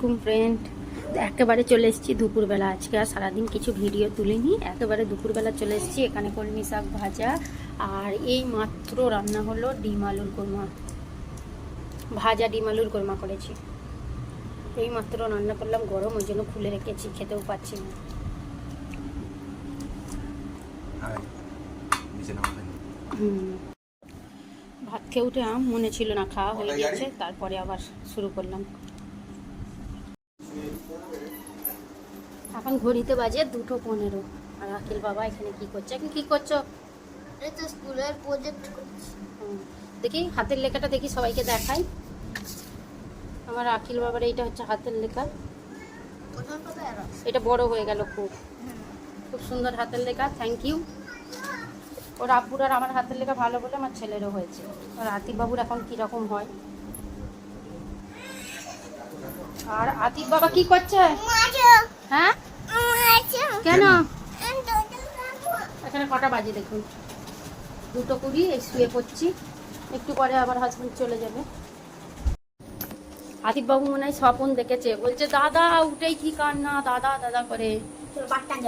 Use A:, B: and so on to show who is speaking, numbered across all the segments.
A: আলাইকুম ফ্রেন্ড। একেবারে চলে এসেছি দুপুরবেলা। আজকে আর সারাদিন কিছু ভিডিও তুলিনি, একেবারে দুপুরবেলা চলে এসেছি। এখানে কলমি শাক ভাজা আর এই মাত্র রান্না হলো ডিম আলুর কোরমা, ভাজা ডিম আলুর কোরমা করেছি। এই মাত্র রান্না করলাম, গরম ওই জন্য খুলে রেখেছি, খেতেও পাচ্ছি না। ভাত খেয়ে উঠে মনে ছিল না, খাওয়া হয়ে গেছে, তারপরে আবার শুরু করলাম। এখন ঘড়িতে বাজে 2:15 আর আকিল বাবা এখানে কি করছে? এখন কি করছো?
B: এটা স্কুলের প্রজেক্ট করছি।
A: দেখি হাতের লেখাটা, দেখি সবাইকে দেখাই। আমার আকিল বাবার এইটা হচ্ছে হাতের লেখা। এটা বড় হয়ে গেল, খুব খুব সুন্দর হাতের লেখা। Thank you. ওর আব্বুর আর আমার হাতের লেখা ভালো বলে আমার ছেলেরও হয়েছে। আর আতিফ বাবুর এখন কিরকম হয়। আর আতিফ বাবা কি করছে? হ্যাঁ কেন? এখানে কটা বাজে দেখুন, 2:20। এই শুয়ে পড়ছি, একটু পরে আবার হাজবেন্ড চলে যাবে। আতিফ বাবু মনে হয় স্বপন দেখেছে, বলছে দাদা উঠেই কি কান্না, দাদা দাদা করে।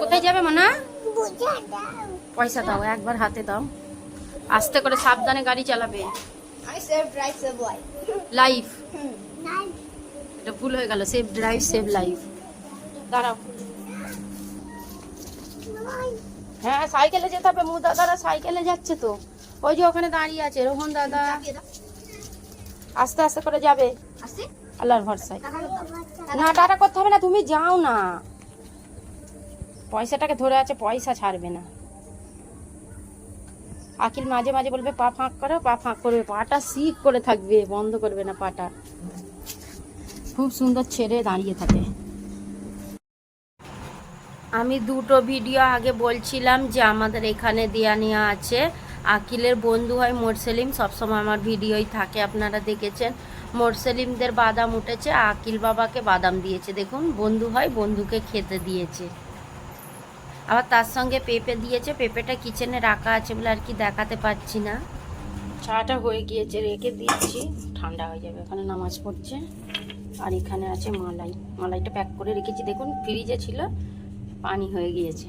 A: কোথায় যাবে মানা? পয়সা দাও, একবার হাতে দাও, আস্তে করে সাবধানে গাড়ি চালাবে। লাইফ, এটা ভুল হয়ে গেল, সেভ ড্রাইভ সেভ লাইফ। দাঁড়াও, হ্যাঁ সাইকেলে যেতে হবে। মু দাদারা সাইকেলে যাচ্ছে তো, ওই যে ওখানে দাঁড়িয়ে আছে রোহন দাদা। আস্তে আস্তে করে যাবে, আল্লাহর ভরসায়। না টাটা করতে হবে না, তুমি যাও না। পয়সাটাকে ধরে আছে, পয়সা ছাড়বে না। আকিল মাঝে মাঝে বলবে পা ফাঁক করো, পা ফাঁক করবে, পাটা সিক করে থাকবে, বন্ধ করবে না পাটা। খুব সুন্দর ছেড়ে দাঁড়িয়ে থাকে। আমি দুটো ভিডিও আগে বলছিলাম যে আমাদের এখানে দেয়া নেওয়া আছে। আকিলের বন্ধু হয় মোরসেলিম, সবসময় আমার ভিডিওই থাকে, আপনারা দেখেছেন। মোরসেলিমদের বাদাম উঠেছে, আকিল বাবাকে বাদাম দিয়েছে। দেখুন, বন্ধু হয়, বন্ধুকে খেতে দিয়েছে। আবার তার সঙ্গে পেঁপে দিয়েছে। পেঁপেটা কিচেনে রাখা আছে বলে আর কি দেখাতে পারছি না। চাটা হয়ে গিয়েছে, রেখে দিয়েছি, ঠান্ডা হয়ে যাবে। এখানে নামাজ পড়ছে। আর এখানে আছে মালাই, মালাইটা প্যাক করে রেখেছি। দেখুন ফ্রিজে ছিল, পানি হয়ে গিয়েছে।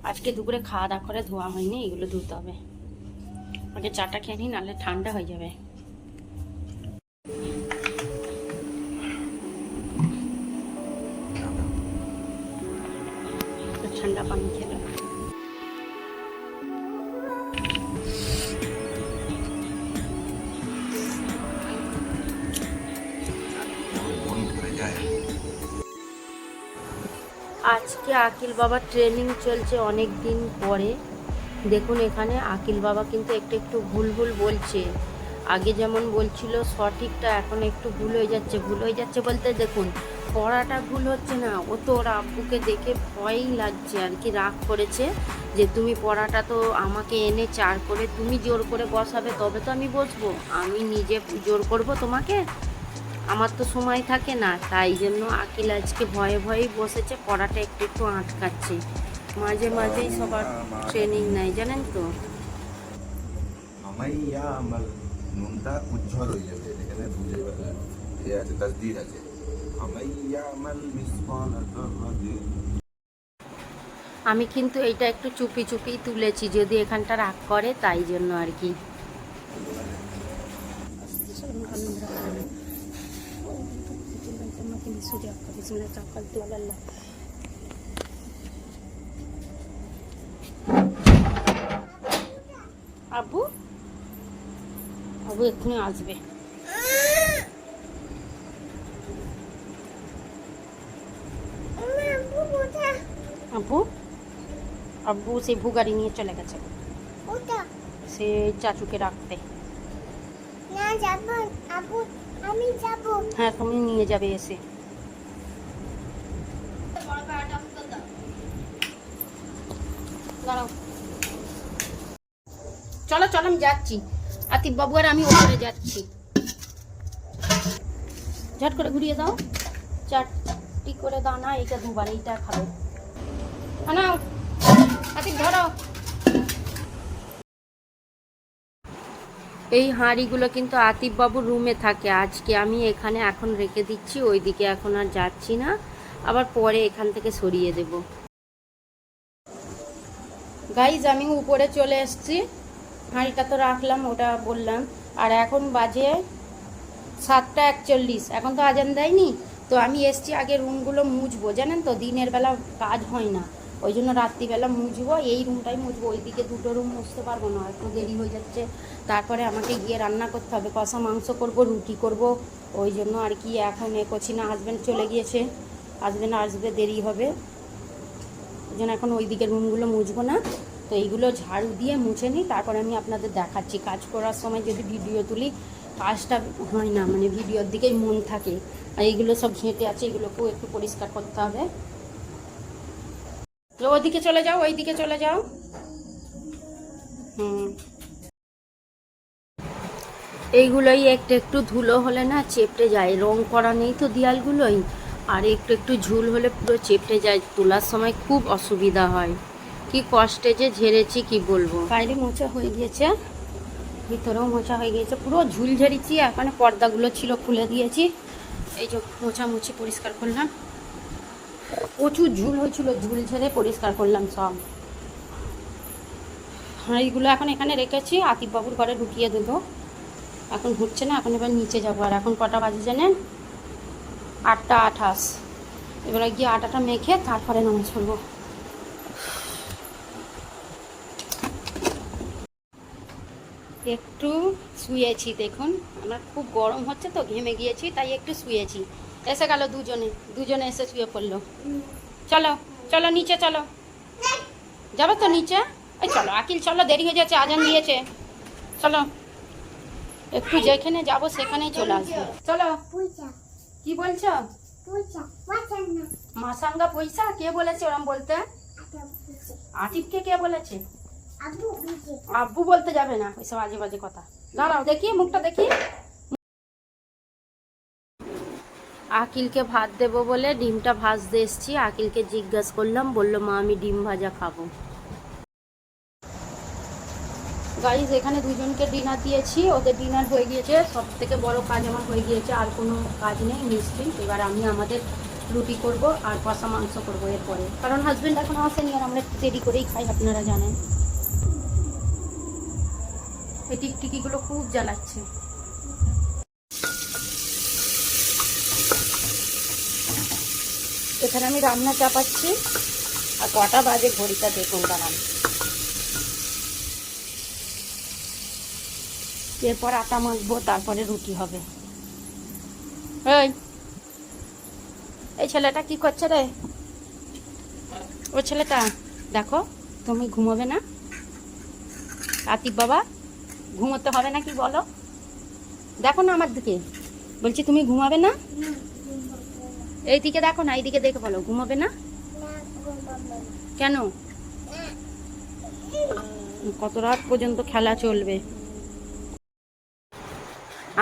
A: আজকে দুপুরে খাওয়া দাওয়া করে ধোয়া হয়নি, এগুলো ধুতে হবে। আগে চাটা খেয়ে নিই, নাহলে ঠান্ডা হয়ে যাবে। ঠান্ডা পানি খেলে আজকে আকিল বাবার ট্রেনিং চলছে অনেক দিন পরে। দেখুন এখানে আকিল বাবা কিন্তু একটু একটু ভুল ভুল বলছে। আগে যেমন বলছিল সঠিকটা, এখন একটু ভুল হয়ে যাচ্ছে। ভুল হয়ে যাচ্ছে বলতে দেখুন, পড়াটা ভুল হচ্ছে না, ও তো ওর আব্বুকে দেখে ভয়ই লাগছে আর কি। রাগ করেছে যে তুমি পড়াটা তো আমাকে এনে চার করে তুমি জোর করে বসাবে, তবে তো আমি বসবো। আমি নিজে জোর করব তোমাকে? আমার তো সময় থাকে না। তাই জন্য আকিল আজকে ভয়ে ভয়েই বসেছে, পড়াটা একটু একটু আটকাচ্ছে। মাঝে মাঝেই সবার ট্রেনিং নেয়, জানেন তো।
C: নুনটা উজ্জ্বল হয়ে যাবে, এখানে বুঝে আছে, তাসদীদ আছে।
A: আমি কিন্তু এইটা একটু চুপি চুপি তুলেছি, যদি এখানটা রাগ করে, তাই জন্য আর কি। আব্বু, আব্বু এক্ষুনি আসবে। আব্বু, আব্বু সেই ভুগাড়ি নিয়ে চলে গেছে, সে চাচুকে রাখতে। হ্যাঁ তুমি নিয়ে যাবে এসে। দাঁড়াও, চলো চলো আমি যাচ্ছি। আতিফ বাবু আর আমি ওপরে যাচ্ছি। ঝট করে ঘুরিয়ে দাও, চারটি করে দানা। এইটা দুবার, এইটা খাবে। আনাও আতিফ, ধরো। এই হাঁড়িগুলো কিন্তু আতিফ বাবুর রুমে থাকে। আজকে আমি এখানে এখন রেখে দিচ্ছি, ওইদিকে এখন আর যাচ্ছি না, আবার পরে এখান থেকে সরিয়ে দেব। গাইজ আমি উপরে চলে এসেছি, হাঁড়িটা তো রাখলাম, ওটা বললাম। আর এখন বাজে 7:41, এখন তো আজান দেয়নি। তো আমি এসছি আগে রুমগুলো মুছবো, জানেন তো দিনের বেলা কাজ হয় না, ওই জন্য রাত্রিবেলা মুছবো। এই রুমটাই মুছবো, ওইদিকে দুটো রুম মুছতে পারবো না, একটু দেরি হয়ে যাচ্ছে। তারপরে আমাকে গিয়ে রান্না করতে হবে, কষা মাংস করব, রুটি করব, ওই জন্য আর কি এখন করছি না। হাজব্যান্ড চলে গিয়েছে, হাজব্যান্ড আসবে, দেরি হবে, ওই জন্য এখন ওই দিকে রুমগুলো মুছবো না। তো এইগুলো ঝাড়ু দিয়ে মুছে নিই, তারপরে আমি আপনাদের দেখাচ্ছি। কাজ করার সময় যদি ভিডিও তুলি কাজটা হয় না, মানে ভিডিওর দিকেই মন থাকে। আর এইগুলো সব ঘেঁটে আছে, এগুলোকেও একটু পরিষ্কার করতে হবে। তো ওইদিকে চলে যাও, ওইদিকে চলে যাও। এইগুলোই একটু একটু ধুলো হলে না চেপটে যায়, রং করা নেই তো দেয়ালগুলোই, আর একটু একটু ঝুল হলে পুরো চেপটে যায়, তোলার সময় খুব অসুবিধা হয়। কি কষ্টে যে ঝেড়েছি কি বলবো। বাইরে মোছা হয়ে গিয়েছে, ভিতরেও মোছা হয়ে গিয়েছে, পুরো ঝুল ঝেড়েছি। এখানে পর্দাগুলো ছিল খুলে দিয়েছি, এই যে মোছামুছি পরিষ্কার করলাম। প্রচুর ঝুল হয়েছিল, ঝুল ঝেড়ে পরিষ্কার করলাম সব। এইগুলো এখন এখানে রেখেছি, আতিফ বাবুর ঘরে ঢুকিয়ে দেবো। এখন হচ্ছে না, এখন এবার নিচে যাবো। আর এখন কটা বাজে জানেন? 8:28। এবারে গিয়ে আটাটা মেখে তারপরে নামাজ পড়বো। একটু শুয়েছি, দেখুন আমার খুব গরম হচ্ছে তো, ঘেমে গিয়েছি, তাই একটু শুয়েছি। এসে গেল দুজনে এসে শুয়ে পড়লো। চলো চলো নিচে চলো, যাবে তো নিচে? এই চলো আকিল, চলো দেরি হয়ে যাচ্ছে, আজান দিয়েছে, চলো। একটু যেখানে যাবো সেখানেই চলে আসবে, চলো। কি বলছো? মাসাঙ্গা পয়সা কে বলেছে ওরম বলতে? আতিফকে কে বলেছে? আব্বু বলতে যাবে না, ওইসব আজে বাজে কথা। দাঁড়াও দেখি, মুখটা দেখি। আকিলকে ভাত দেবো বলে ডিমটা ভাজতে এসছি। আকিলকে জিজ্ঞাসা করলাম, বললো মা আমি ডিম ভাজা খাবো। গাইজ এখানে দুজনকে ডিনার দিয়েছি, ওদের ডিনার হয়ে গিয়েছে। সব থেকে বড় কাজ আমার হয়ে গিয়েছে, আর কোনো কাজ নেই, নিশ্চিত। এবার আমি আমাদের রুটি করব আর কষা মাংস করবো এরপরে, কারণ হাজব্যান্ড এখন আসেনি, আর আমরা দেরি করেই খাই, আপনারা জানেন। এই টিকটিকিগুলো খুব জ্বালাচ্ছে। এখানে আমি রান্না চাপাচ্ছি, আর কটা বাজে ঘড়িটা দেখুন, দাঁড়ান। এরপর আটা মাখবো, তারপরে রুটি হবে। এই ছেলেটা কি করছে রে? ও ছেলেটা দেখো, তুমি ঘুমোবে না? আতিফ বাবা ঘুমোতে হবে না কি বলো? দেখো না আমার দিকে, বলছি তুমি ঘুমাবে না? এইদিকে দেখো না, এইদিকে দেখে বলো ঘুমাবে না কেন? কত রাত পর্যন্ত খেলা চলবে।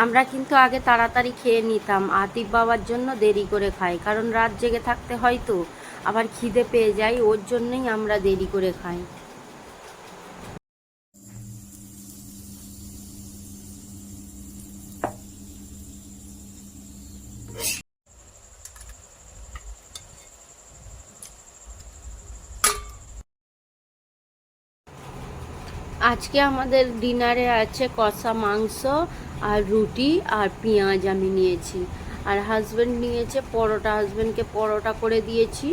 A: আমরা কিন্তু আগে তাড়াতাড়ি খেয়ে নিতাম, আতিফ বাবার জন্য দেরি করে খাই, কারণ রাত জেগে থাকতে হয় তো, আবার খিদে পেয়ে যায়, ওর জন্যই আমরা দেরি করে খাই। আজকে আমাদের ডিনারে আছে কষা মাংস আর রুটি আর পেঁয়াজ আমি নিয়েছি, আর হাজব্যান্ড নিয়েছে পরোটা, হাজব্যান্ডকে পরোটা করে দিয়েছি।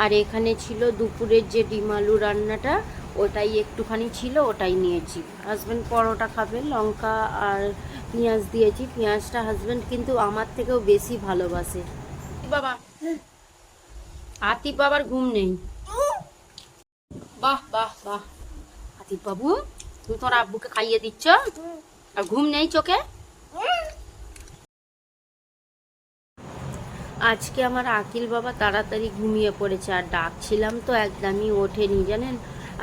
A: আর এখানে ছিল দুপুরের যে ডিম আলু রান্নাটা, ওটাই একটুখানি ছিল, ওটাই নিয়েছি। হাজব্যান্ড পরোটা খাবে, লঙ্কা আর পেঁয়াজ দিয়েছি। পেঁয়াজটা হাজব্যান্ড কিন্তু আমার থেকেও বেশি ভালোবাসে। বাবা আতিফ বাবার ঘুম নেই। বাহ বাহ বাহ, আতিফ বাবু তুমি তোর আব্বুকে খাইয়ে দিচ্ছ আর ঘুম নেই চোখে? আজকে আমার আকিল বাবা তাড়াতাড়ি ঘুমিয়ে পড়েছে, আর ডাকছিলাম তো একদমই ওঠেনি জানেন।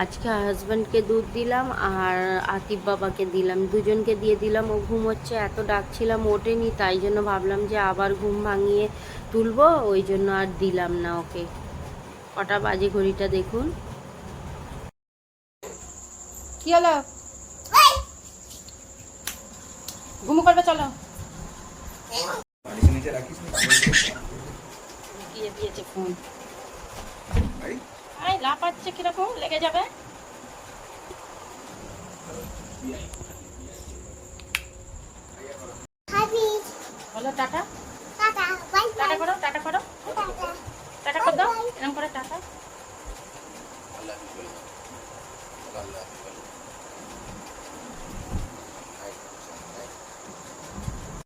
A: আজকে হাজব্যান্ডকে দুধ দিলাম আর আতিফ বাবাকে দিলাম, দুজনকে দিয়ে দিলাম, ও ঘুমোচ্ছে। এত ডাকছিলাম ওঠেনি, তাই জন্য ভাবলাম যে আবার ঘুম ভাঙিয়ে তুলবো, ওই জন্য আর দিলাম না ওকে। কটা বাজে ঘড়িটা দেখুন। কি হলো? ঘুমু করবে চলো।
C: বালিশের নিচে রাখিস না
A: দিয়ে দিয়েছে ফোন।
C: ভাই
A: আই লাফাচ্ছে কিরকম, লেগে যাবে।
B: Happy.
A: বলো tata.
B: Tata. Bye
A: tata
B: bye.
A: করো, টাটা করো,
B: Tata.
A: টাটা করে দাও, এরকম করে টাটা।
C: আল্লাহ হাফেজ বলে দাও। আল্লাহ হাফেজ।